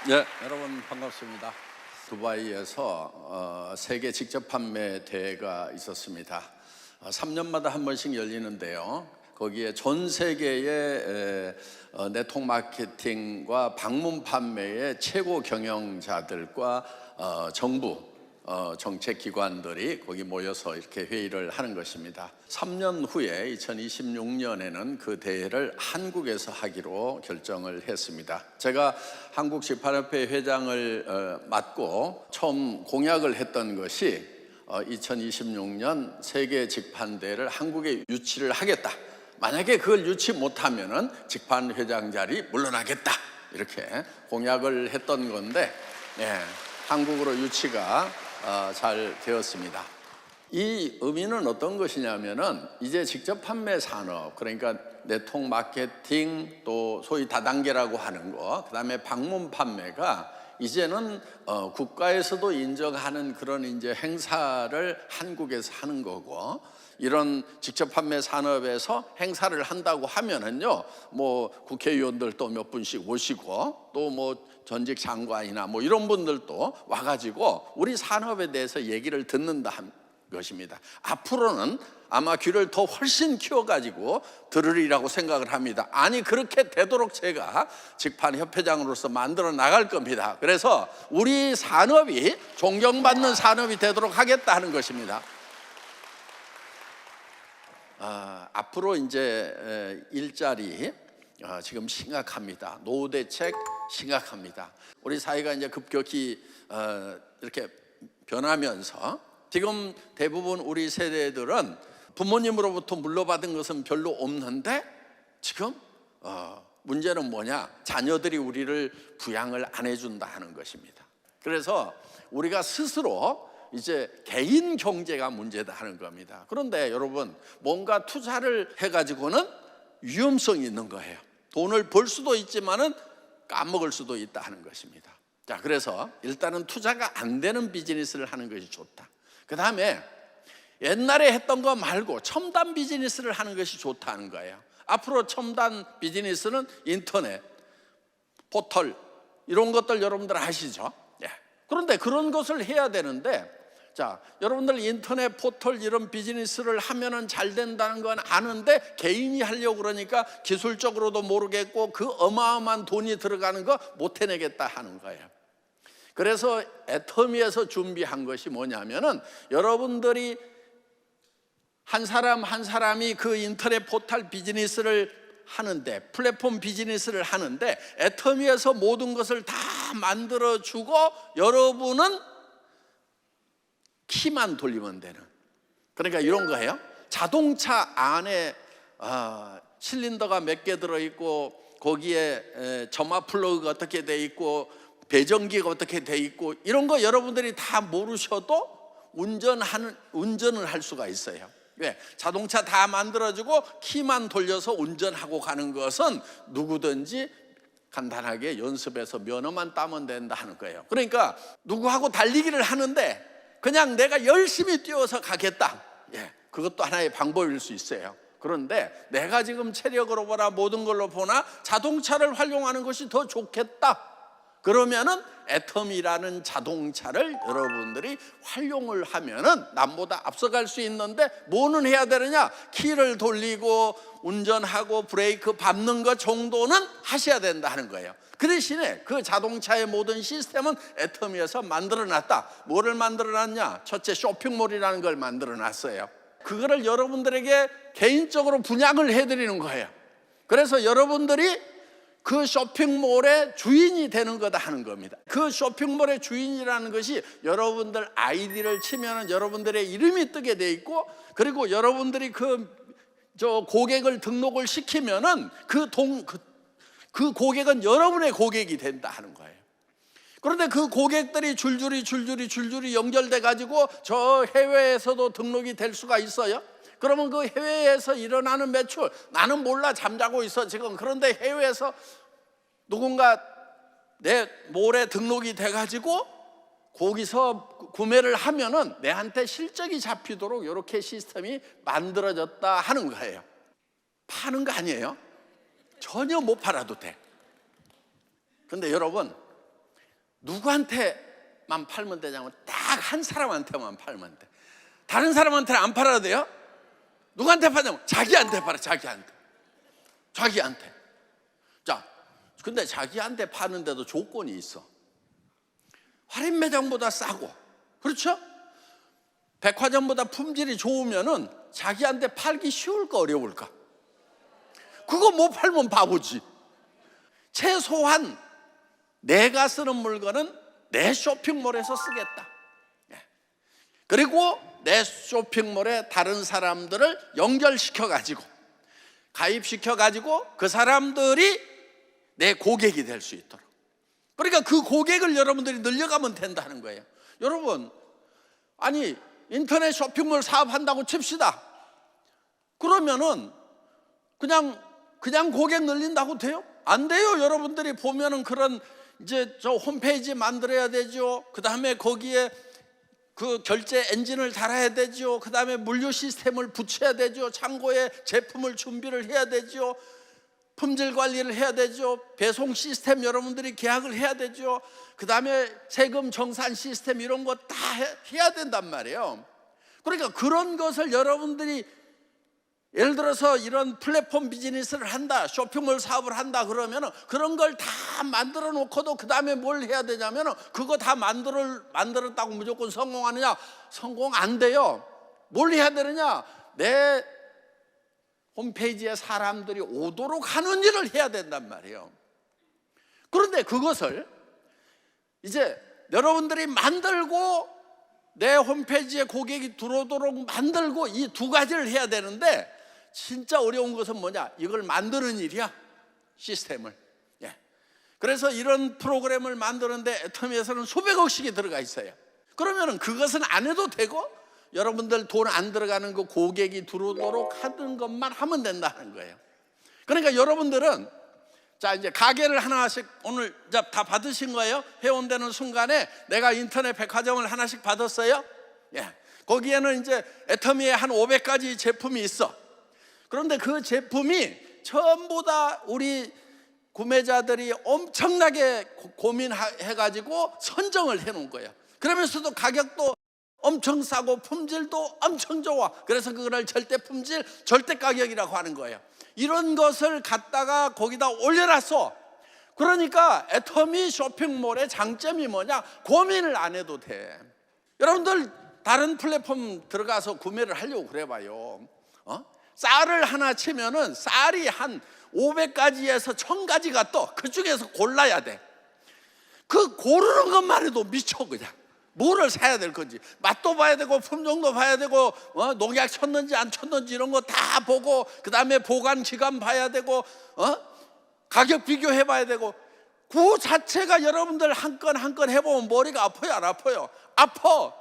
네, 여러분 반갑습니다. 두바이에서 세계 직접 판매 대회가 있었습니다. 3년마다 한 번씩 열리는데요. 거기에 전 세계의 네트워크 마케팅과 방문 판매의 최고 경영자들과 정부 정책기관들이 거기 모여서 이렇게 회의를 하는 것입니다. 3년 후에 2026년에는 그 대회를 한국에서 하기로 결정을 했습니다. 제가 한국식판협회 회장을 맡고 처음 공약을 했던 것이 2026년 세계 직판대회를 한국에 유치를 하겠다. 만약에 그걸 유치 못하면은 직판회장 자리 물러나겠다. 이렇게 공약을 했던 건데 한국으로 유치가 잘 되었습니다. 이 의미는 어떤 것이냐면은 이제 직접 판매 산업, 그러니까 네트워크 마케팅, 또 소위 다단계라고 하는 거, 그다음에 방문 판매가 이제는 국가에서도 인정하는 그런 이제 행사를 한국에서 하는 거고, 이런 직접 판매 산업에서 행사를 한다고 하면은요, 뭐 국회의원들 또 몇 분씩 오시고, 또 뭐 전직 장관이나 뭐 이런 분들도 와가지고 우리 산업에 대해서 얘기를 듣는다 한 것입니다. 앞으로는 아마 귀를 더 훨씬 키워가지고 들으리라고 생각을 합니다. 아니, 그렇게 되도록 제가 직판협회장으로서 만들어 나갈 겁니다. 그래서 우리 산업이 존경받는 산업이 되도록 하겠다 하는 것입니다. 앞으로 이제 일자리 지금 심각합니다. 노후 대책 심각합니다. 우리 사회가 이제 급격히 이렇게 변하면서 지금 대부분 우리 세대들은 부모님으로부터 물려받은 것은 별로 없는데 지금 문제는 뭐냐? 자녀들이 우리를 부양을 안 해준다 하는 것입니다. 그래서 우리가 스스로 이제 개인 경제가 문제다 하는 겁니다. 그런데 여러분, 뭔가 투자를 해가지고는 위험성이 있는 거예요. 돈을 벌 수도 있지만은 까먹을 수도 있다 하는 것입니다. 자, 그래서 일단은 투자가 안 되는 비즈니스를 하는 것이 좋다. 그 다음에 옛날에 했던 거 말고 첨단 비즈니스를 하는 것이 좋다는 거예요. 앞으로 첨단 비즈니스는 인터넷, 포털 이런 것들 여러분들 아시죠? 그런데 그런 것을 해야 되는데, 자, 여러분들 인터넷, 포털 이런 비즈니스를 하면은 잘 된다는 건 아는데 개인이 하려고 그러니까 기술적으로도 모르겠고 그 어마어마한 돈이 들어가는 거 못 해내겠다 하는 거예요. 그래서 애터미에서 준비한 것이 뭐냐면은 여러분들이 한 사람 한 사람이 그 인터넷 포털 비즈니스를 하는데, 플랫폼 비즈니스를 하는데 애터미에서 모든 것을 다 만들어주고 여러분은 키만 돌리면 되는, 그러니까 이런 거예요. 자동차 안에 실린더가 몇 개 들어있고 거기에 점화 플러그가 어떻게 돼 있고 배전기가 어떻게 돼 있고 이런 거 여러분들이 다 모르셔도 운전을 할 수가 있어요. 왜? 자동차 다 만들어주고 키만 돌려서 운전하고 가는 것은 누구든지 간단하게 연습해서 면허만 따면 된다 하는 거예요. 그러니까 누구하고 달리기를 하는데 그냥 내가 열심히 뛰어서 가겠다, 그것도 하나의 방법일 수 있어요. 그런데 내가 지금 체력으로 보나 모든 걸로 보나 자동차를 활용하는 것이 더 좋겠다, 그러면은 애터미라는 자동차를 여러분들이 활용을 하면은 남보다 앞서갈 수 있는데 뭐는 해야 되느냐? 키를 돌리고 운전하고 브레이크 밟는 것 정도는 하셔야 된다 하는 거예요. 그 대신에 그 자동차의 모든 시스템은 애터미에서 만들어놨다. 뭐를 만들어놨냐? 첫째, 쇼핑몰이라는 걸 만들어놨어요. 그거를 여러분들에게 개인적으로 분양을 해드리는 거예요. 그래서 여러분들이 그 쇼핑몰의 주인이 되는 거다 하는 겁니다. 그 쇼핑몰의 주인이라는 것이 여러분들 아이디를 치면은 여러분들의 이름이 뜨게 돼 있고, 그리고 여러분들이 고객을 등록을 시키면은 그 고객은 여러분의 고객이 된다 하는 거예요. 그런데 그 고객들이 줄줄이 연결돼 가지고 저 해외에서도 등록이 될 수가 있어요. 그러면 그 해외에서 일어나는 매출, 나는 몰라, 잠자고 있어 지금. 그런데 해외에서 누군가 내 몰에 등록이 돼가지고 거기서 구매를 하면은 내한테 실적이 잡히도록 이렇게 시스템이 만들어졌다 하는 거예요. 파는 거 아니에요. 전혀 못 팔아도 돼. 근데 여러분, 누구한테만 팔면 되냐면 딱 한 사람한테만 팔면 돼. 다른 사람한테는 안 팔아도 돼요. 누구한테 파냐면 자기한테 팔아. 자기한테. 자, 근데 자기한테 파는데도 조건이 있어. 할인 매장보다 싸고, 그렇죠? 백화점보다 품질이 좋으면은 자기한테 팔기 쉬울까 어려울까? 그거 못 팔면 바보지. 최소한 내가 쓰는 물건은 내 쇼핑몰에서 쓰겠다. 그리고 내 쇼핑몰에 다른 사람들을 연결시켜 가지고, 가입시켜 가지고 그 사람들이 내 고객이 될 수 있도록. 그러니까 그 고객을 여러분들이 늘려가면 된다는 거예요. 여러분, 아니 인터넷 쇼핑몰 사업한다고 칩시다. 그러면은 그냥 고객 늘린다고 돼요? 안 돼요. 여러분들이 보면은 그런 이제 저 홈페이지 만들어야 되죠. 그 다음에 거기에 그 결제 엔진을 달아야 되죠. 그 다음에 물류 시스템을 붙여야 되죠. 창고에 제품을 준비를 해야 되죠. 품질 관리를 해야 되죠. 배송 시스템 여러분들이 계약을 해야 되죠. 그 다음에 세금 정산 시스템 이런 거 다 해야 된단 말이에요. 그러니까 그런 것을 여러분들이 예를 들어서 이런 플랫폼 비즈니스를 한다, 쇼핑몰 사업을 한다 그러면 그런 걸 다 만들어 놓고도 그 다음에 뭘 해야 되냐면 그거 다 만들었다고 무조건 성공하느냐? 성공 안 돼요. 뭘 해야 되느냐? 내 홈페이지에 사람들이 오도록 하는 일을 해야 된단 말이에요. 그런데 그것을 이제 여러분들이 만들고 내 홈페이지에 고객이 들어오도록 만들고 이 두 가지를 해야 되는데 진짜 어려운 것은 뭐냐? 이걸 만드는 일이야. 시스템을. 그래서 이런 프로그램을 만드는데 애터미에서는 수백억씩이 들어가 있어요. 그러면 그것은 안 해도 되고 여러분들 돈 안 들어가는 그 고객이 들어오도록 하는 것만 하면 된다는 거예요. 그러니까 여러분들은 자 이제 가게를 하나씩 오늘 다 받으신 거예요. 회원되는 순간에 내가 인터넷 백화점을 하나씩 받았어요. 거기에는 이제 애터미에 한 500가지 제품이 있어. 그런데 그 제품이 전부 다 우리 구매자들이 엄청나게 고민해가지고 선정을 해놓은 거예요. 그러면서도 가격도 엄청 싸고 품질도 엄청 좋아. 그래서 그거를 절대 품질, 절대 가격이라고 하는 거예요. 이런 것을 갖다가 거기다 올려놨어. 그러니까 애터미 쇼핑몰의 장점이 뭐냐? 고민을 안 해도 돼. 여러분들 다른 플랫폼 들어가서 구매를 하려고 그래봐요. 쌀을 하나 치면은 쌀이 한 500가지에서 1000가지가 떠. 그 중에서 골라야 돼. 그 고르는 것만 해도 미쳐 그냥. 뭐를 사야 될 건지 맛도 봐야 되고 품종도 봐야 되고 농약 쳤는지 안 쳤는지 이런 거 다 보고 그 다음에 보관 기간 봐야 되고 가격 비교해 봐야 되고 그 자체가 여러분들 한 건 한 건 해보면 머리가 아파요 안 아파요? 아파.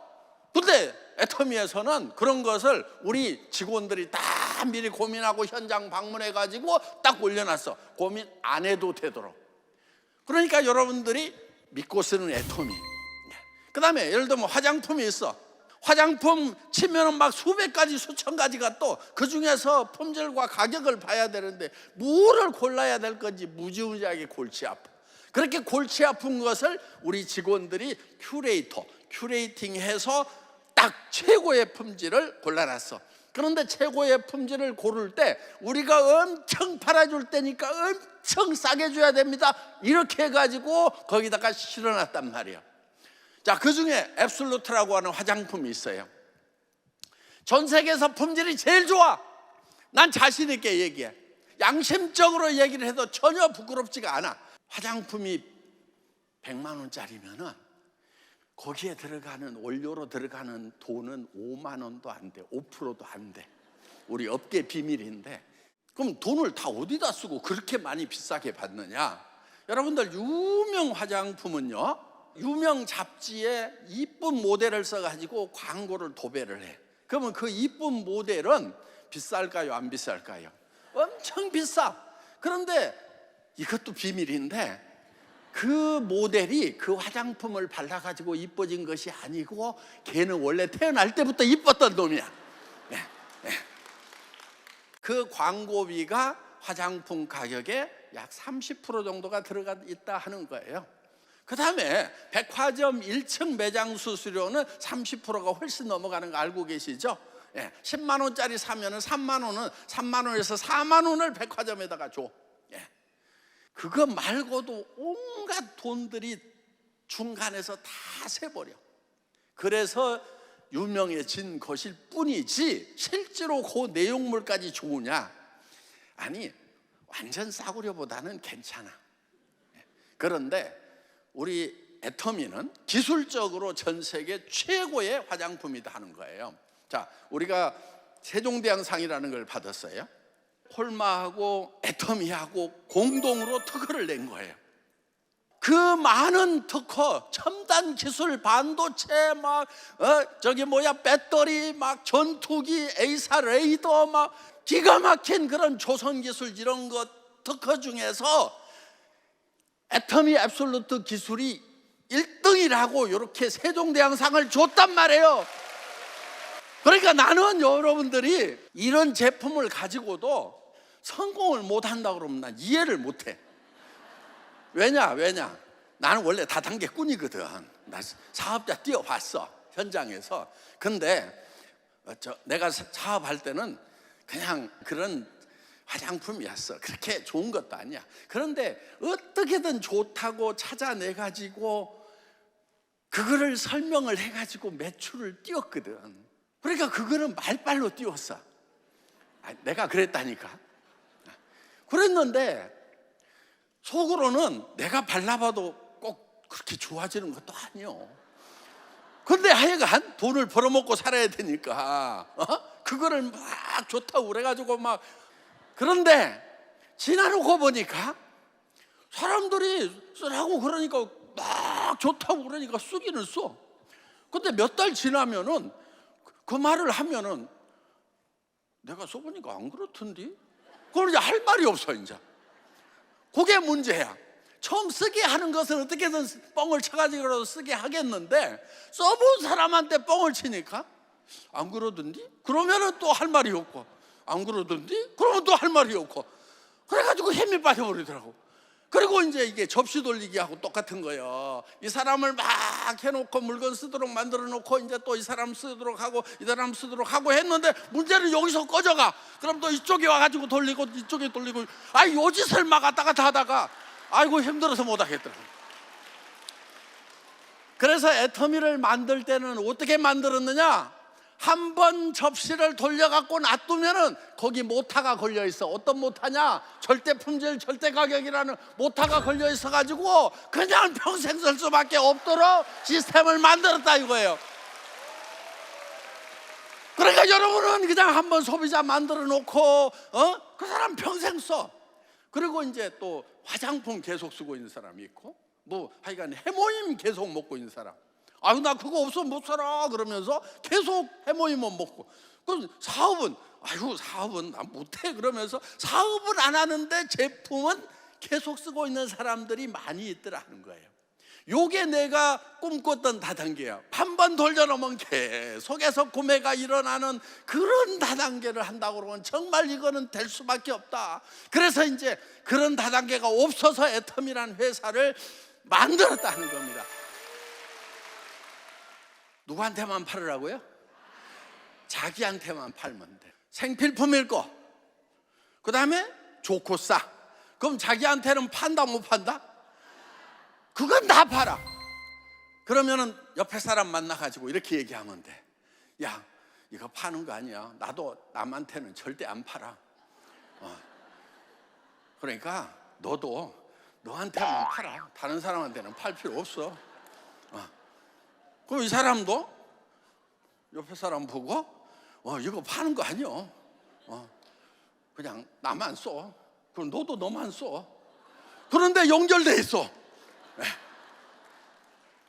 근데 애터미에서는 그런 것을 우리 직원들이 다 미리 고민하고 현장 방문해 가지고 딱 올려놨어. 고민 안 해도 되도록. 그러니까 여러분들이 믿고 쓰는 애터미. 그 다음에 예를 들면 화장품이 있어. 화장품 치면은 막 수백 가지 수천 가지가 또 그 중에서 품질과 가격을 봐야 되는데 뭐를 골라야 될 건지 무지무지하게 골치 아파. 그렇게 골치 아픈 것을 우리 직원들이 큐레이팅해서 딱 최고의 품질을 골라놨어. 그런데 최고의 품질을 고를 때 우리가 엄청 팔아줄 때니까 엄청 싸게 줘야 됩니다. 이렇게 해가지고 거기다가 실어놨단 말이야. 자, 그 중에 앱솔루트라고 하는 화장품이 있어요. 전 세계에서 품질이 제일 좋아. 난 자신 있게 얘기해. 양심적으로 얘기를 해도 전혀 부끄럽지가 않아. 화장품이 100만 원짜리면은 거기에 들어가는 원료로 들어가는 돈은 5만 원도 안 돼. 5%도 안 돼. 우리 업계 비밀인데. 그럼 돈을 다 어디다 쓰고 그렇게 많이 비싸게 받느냐? 여러분들 유명 화장품은요, 유명 잡지에 이쁜 모델을 써가지고 광고를 도배를 해. 그러면 그 이쁜 모델은 비쌀까요? 안 비쌀까요? 엄청 비싸. 그런데 이것도 비밀인데 그 모델이 그 화장품을 발라가지고 이뻐진 것이 아니고 걔는 원래 태어날 때부터 이뻤던 놈이야. 그 광고비가 화장품 가격에 약 30% 정도가 들어가 있다 하는 거예요. 그 다음에 백화점 1층 매장 수수료는 30%가 훨씬 넘어가는 거 알고 계시죠? 10만 원짜리 사면은 3만 원에서 4만 원을 백화점에다가 줘. 그거 말고도 온갖 돈들이 중간에서 다 새버려. 그래서 유명해진 것일 뿐이지 실제로 그 내용물까지 좋으냐? 아니, 완전 싸구려보다는 괜찮아. 그런데 우리 애터미는 기술적으로 전 세계 최고의 화장품이다 하는 거예요. 자, 우리가 세종대왕상이라는 걸 받았어요. 콜마하고 애터미하고 공동으로 특허를 낸 거예요. 그 많은 특허, 첨단 기술, 반도체, 배터리, 전투기, A사 레이더, 기가 막힌 그런 조선 기술 이런 것 특허 중에서 애터미 앱솔루트 기술이 1등이라고 이렇게 세종대왕상을 줬단 말이에요. 그러니까 나는 여러분들이 이런 제품을 가지고도 성공을 못한다 그러면 난 이해를 못해. 왜냐? 나는 원래 다단계꾼이거든. 나 사업자 뛰어봤어, 현장에서. 근데 내가 사업할 때는 그냥 그런 화장품이었어. 그렇게 좋은 것도 아니야. 그런데 어떻게든 좋다고 찾아내가지고 그거를 설명을 해가지고 매출을 띄웠거든. 그러니까 그거는 말빨로 띄웠어. 내가 그랬다니까. 그랬는데 속으로는 내가 발라봐도 꼭 그렇게 좋아지는 것도 아니요. 근데 하여간 돈을 벌어먹고 살아야 되니까 그거를 막 좋다고 그래가지고 그런데 지나놓고 보니까 사람들이 쓰라고 그러니까 막 좋다고 그러니까 쓰기는 써. 근데 몇 달 지나면은 그 말을 하면은 내가 써보니까 안 그렇던데? 그걸 이제 할 말이 없어. 이제 그게 문제야. 처음 쓰게 하는 것은 어떻게든 뻥을 쳐가지고라도 쓰게 하겠는데 써본 사람한테 뻥을 치니까 안 그러던데? 그러면은 또 할 말이 없고, 안 그러던데? 그러면 또 할 말이 없고, 그래가지고 힘이 빠져버리더라고. 그리고 이제 이게 접시 돌리기하고 똑같은 거예요. 이 사람을 막 해놓고 물건 쓰도록 만들어 놓고 이제 또 이 사람 쓰도록 하고 이 사람 쓰도록 하고 했는데 문제는 여기서 꺼져가. 그럼 또 이쪽에 와가지고 돌리고 이쪽에 돌리고 요 짓을 막 왔다 갔다 하다가 아이고 힘들어서 못 하겠더라고. 그래서 애터미를 만들 때는 어떻게 만들었느냐? 한 번 접시를 돌려갖고 놔두면은 거기 모타가 걸려있어. 어떤 모타냐? 절대 품질 절대 가격이라는 모타가 걸려있어 가지고 그냥 평생 쓸 수밖에 없도록 시스템을 만들었다 이거예요. 그러니까 여러분은 그냥 한 번 소비자 만들어 놓고 그 사람 평생 써. 그리고 이제 또 화장품 계속 쓰고 있는 사람이 있고 하여간 해모임 계속 먹고 있는 사람. 나 그거 없으면 못 살아 그러면서 계속 해모임만 먹고. 그럼 사업은 나 못해 그러면서 사업은 안 하는데 제품은 계속 쓰고 있는 사람들이 많이 있더라는 거예요. 요게 내가 꿈꿨던 다단계야. 한 번 돌려놓으면 계속해서 구매가 일어나는 그런 다단계를 한다고 그러면 정말 이거는 될 수밖에 없다. 그래서 이제 그런 다단계가 없어서 애터미라는 회사를 만들었다는 겁니다. 누구한테만 팔으라고요? 자기한테만 팔면 돼. 생필품일 거. 그 다음에 좋고 싸. 그럼 자기한테는 판다 못 판다? 그건 다 팔아. 그러면은 옆에 사람 만나가지고 이렇게 얘기하면 돼. 야, 이거 파는 거 아니야. 나도 남한테는 절대 안 팔아. 그러니까 너도 너한테만 팔아. 다른 사람한테는 팔 필요 없어. 그럼 이 사람도 옆에 사람 보고 이거 파는 거 아니야. 그냥 나만 써. 그럼 너도 너만 써. 그런데 연결돼 있어.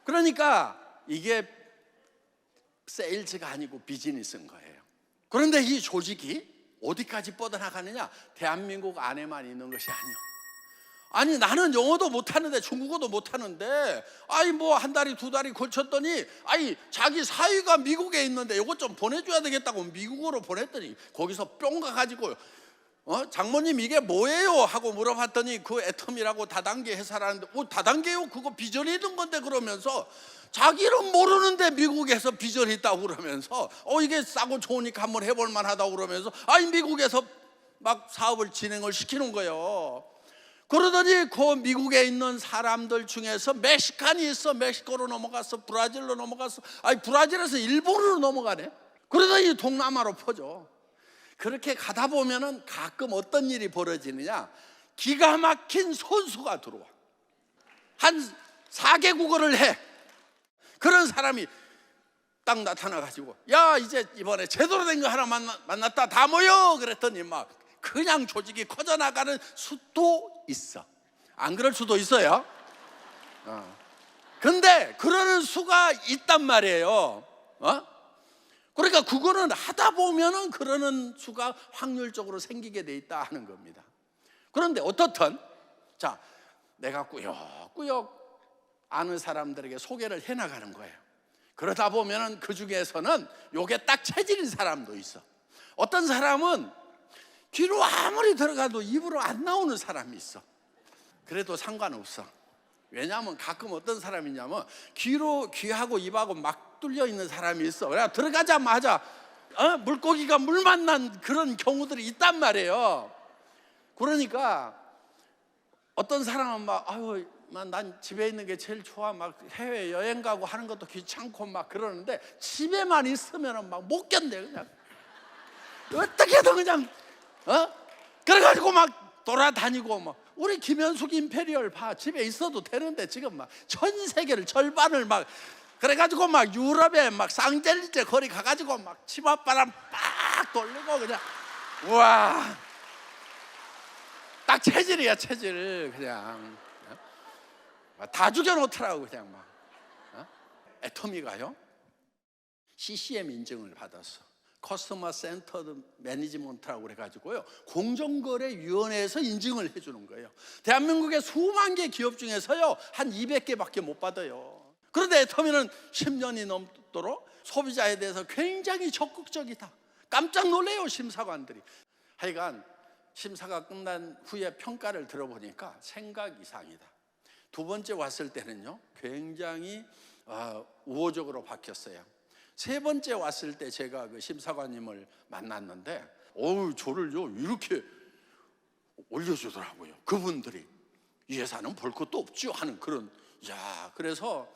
그러니까 이게 세일즈가 아니고 비즈니스인 거예요. 그런데 이 조직이 어디까지 뻗어나가느냐? 대한민국 안에만 있는 것이 아니요. 아니 나는 영어도 못하는데 중국어도 못하는데 한 달이 두 달이 걸쳤더니 자기 사위가 미국에 있는데 이것 좀 보내줘야 되겠다고 미국으로 보냈더니 거기서 뿅 가가지고 장모님 이게 뭐예요? 하고 물어봤더니 그 애텀이라고 다단계 회사라는데 다단계요? 그거 비전이 있는 건데 그러면서 자기는 모르는데 미국에서 비전이 있다고 그러면서 이게 싸고 좋으니까 한번 해볼 만하다고 그러면서 미국에서 막 사업을 진행을 시키는 거예요. 그러더니 그 미국에 있는 사람들 중에서 멕시칸이 있어. 멕시코로 넘어갔어. 브라질로 넘어갔어. 브라질에서 일본으로 넘어가네. 그러더니 동남아로 퍼져. 그렇게 가다 보면은 가끔 어떤 일이 벌어지느냐, 기가 막힌 선수가 들어와. 한 4개국어를 해. 그런 사람이 딱 나타나가지고, 야 이제 이번에 제대로 된 거 하나 만났다, 다 모여. 그랬더니 막 그냥 조직이 커져나가는 수도 있어. 안 그럴 수도 있어요. 근데 그러는 수가 있단 말이에요. 그러니까 그거는 하다 보면은 그러는 수가 확률적으로 생기게 돼 있다 하는 겁니다. 그런데 어떻든 자, 내가 꾸역꾸역 아는 사람들에게 소개를 해나가는 거예요. 그러다 보면은 그 중에서는 요게 딱 체질인 사람도 있어. 어떤 사람은 귀로 아무리 들어가도 입으로 안 나오는 사람이 있어. 그래도 상관없어. 왜냐하면 가끔 어떤 사람이냐면 귀하고 입하고 막 뚫려 있는 사람이 있어. 그래 들어가자마자 물고기가 물 만난 그런 경우들이 있단 말이에요. 그러니까 어떤 사람은 난 집에 있는 게 제일 좋아. 막 해외 여행 가고 하는 것도 귀찮고 막 그러는데 집에만 있으면 막 못 견뎌. 그냥 어떻게든 그냥 그래가지고 막 돌아다니고 막. 우리 김현숙 임페리얼 봐. 집에 있어도 되는데 지금 막 전 세계를 절반을 막 그래가지고 막 유럽에 막 쌍젤리제 거리 가가지고 막 치맛바람 빡 돌리고 그냥 우와, 딱 체질이야 체질. 그냥 다 죽여놓더라고 그냥 막. 애터미가요 CCM 인증을 받았어. 커스터머 센터드 매니지먼트라고 그래가지고요, 공정거래위원회에서 인증을 해주는 거예요. 대한민국의 수만 개 기업 중에서요 한 200개밖에 못 받아요. 그런데 애터미는 10년이 넘도록 소비자에 대해서 굉장히 적극적이다. 깜짝 놀래요 심사관들이. 하여간 심사가 끝난 후에 평가를 들어보니까 생각 이상이다. 두 번째 왔을 때는요 굉장히 우호적으로 바뀌었어요. 세 번째 왔을 때 제가 그 심사관님을 만났는데 저를요 이렇게 올려주더라고요. 그분들이 이 회사는 볼 것도 없죠 하는 그런. 그래서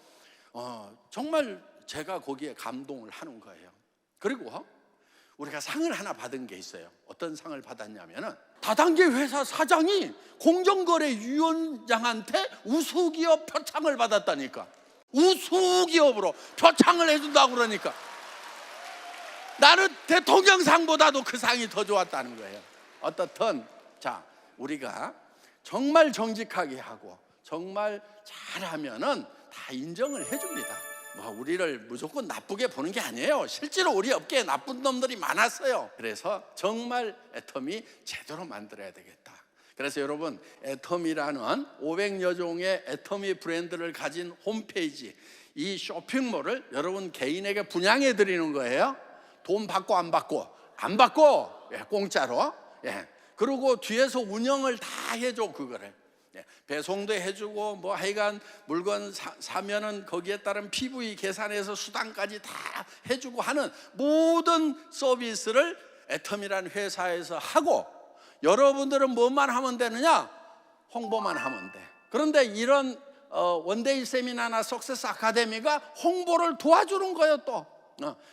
정말 제가 거기에 감동을 하는 거예요. 그리고 우리가 상을 하나 받은 게 있어요. 어떤 상을 받았냐면은 다단계 회사 사장이 공정거래위원장한테 우수기업 표창을 받았다니까. 우수기업으로 표창을 해준다고 그러니까 나는 대통령상보다도 그 상이 더 좋았다는 거예요. 어떻든 자, 우리가 정말 정직하게 하고 정말 잘하면은 다 인정을 해줍니다. 우리를 무조건 나쁘게 보는 게 아니에요. 실제로 우리 업계에 나쁜 놈들이 많았어요. 그래서 정말 애터미 제대로 만들어야 되겠다. 그래서 여러분, 애터미라는 500여 종의 애터미 브랜드를 가진 홈페이지, 이 쇼핑몰을 여러분 개인에게 분양해 드리는 거예요. 돈 받고 안 받고? 안 받고, 공짜로. 그리고 뒤에서 운영을 다 해줘. 그거를 배송도 해주고 하여간 물건 사면은 거기에 따른 PV 계산해서 수당까지 다 해주고 하는 모든 서비스를 애터미라는 회사에서 하고, 여러분들은 뭐만 하면 되느냐? 홍보만 하면 돼. 그런데 이런 원데이 세미나나 석세스 아카데미가 홍보를 도와주는 거예요. 또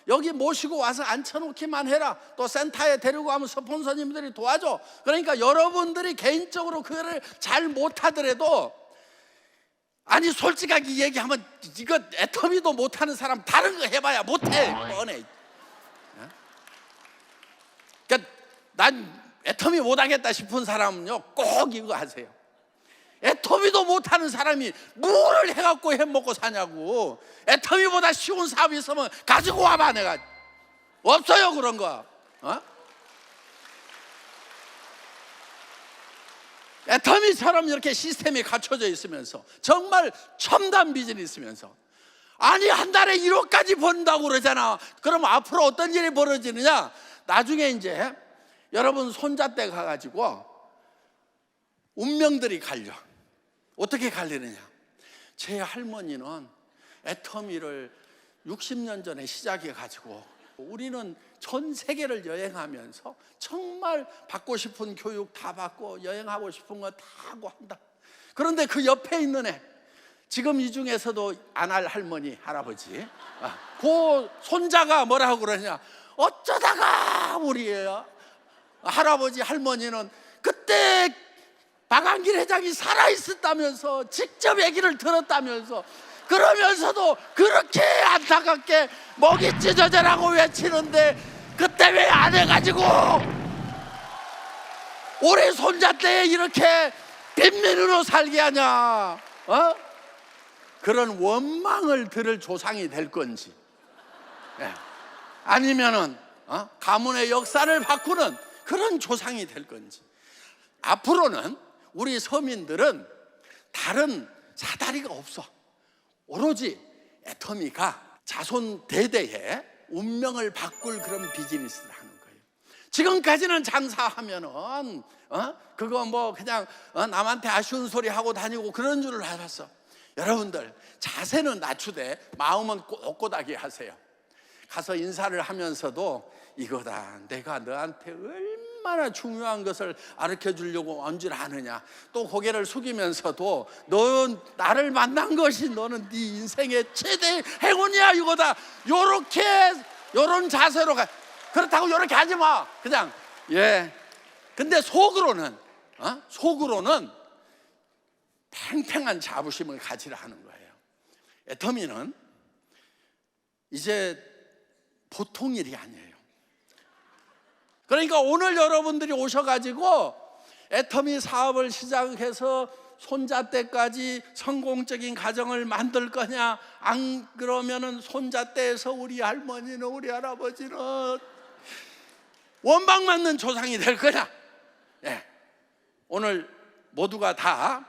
여기 모시고 와서 앉혀놓기만 해라. 또 센터에 데리고 가면 스폰서님들이 도와줘. 그러니까 여러분들이 개인적으로 그거를 잘 못하더라도, 아니 솔직하게 얘기하면 이거 애터미도 못하는 사람 다른 거 해봐야 못해. 뻔해. 그러니까 난 애터미 못하겠다 싶은 사람은요 꼭 이거 하세요. 애터미도 못하는 사람이 뭘 해갖고 해먹고 사냐고. 애터미보다 쉬운 사업이 있으면 가지고 와봐. 내가 없어요 그런 거. 애터미처럼 이렇게 시스템이 갖춰져 있으면서 정말 첨단 비전이 있으면서, 아니 한 달에 1억까지 번다고 그러잖아. 그럼 앞으로 어떤 일이 벌어지느냐? 나중에 이제 여러분 손잣대 가가지고 운명들이 갈려. 어떻게 갈리느냐? 제 할머니는 애터미를 60년 전에 시작해가지고 우리는 전 세계를 여행하면서 정말 받고 싶은 교육 다 받고 여행하고 싶은 거 다 하고 한다. 그런데 그 옆에 있는 애, 지금 이 중에서도 안 할 할머니, 할아버지, 그 손자가 뭐라고 그러냐? 어쩌다가 우리 할아버지, 할머니는 그때 박한길 회장이 살아있었다면서 직접 얘기를 들었다면서 그러면서도 그렇게 안타깝게 목이 찢어져라고 외치는데 그때 왜 안 해가지고 우리 손자때에 이렇게 빈민으로 살게 하냐? 그런 원망을 들을 조상이 될 건지, 아니면은 가문의 역사를 바꾸는 그런 조상이 될 건지. 앞으로는 우리 서민들은 다른 사다리가 없어. 오로지 애터미가 자손 대대에 운명을 바꿀 그런 비즈니스를 하는 거예요. 지금까지는 장사하면은 그거 뭐 그냥 남한테 아쉬운 소리 하고 다니고 그런 줄을 알았어. 여러분들 자세는 낮추되 마음은 꼿꼿하게 하세요. 가서 인사를 하면서도 이거다, 내가 너한테 얼마나 중요한 것을 가르쳐 주려고 온 줄 아느냐. 또 고개를 숙이면서도 너 나를 만난 것이 너는 네 인생의 최대 행운이야, 이거다. 요런 자세로 가. 그렇다고 요렇게 하지 마. 그냥 근데 속으로는 팽팽한 자부심을 가지라 하는 거예요. 애터미는 이제 보통 일이 아니에요. 그러니까 오늘 여러분들이 오셔가지고 애터미 사업을 시작해서 손자때까지 성공적인 가정을 만들 거냐, 안 그러면은 손자때에서 우리 할머니는 우리 할아버지는 원망맞는 조상이 될 거냐. 오늘 모두가 다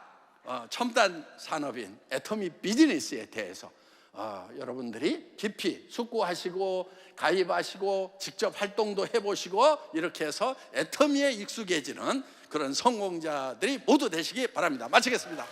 첨단 산업인 애터미 비즈니스에 대해서 여러분들이 깊이 숙고하시고 가입하시고 직접 활동도 해보시고 이렇게 해서 애터미에 익숙해지는 그런 성공자들이 모두 되시기 바랍니다. 마치겠습니다.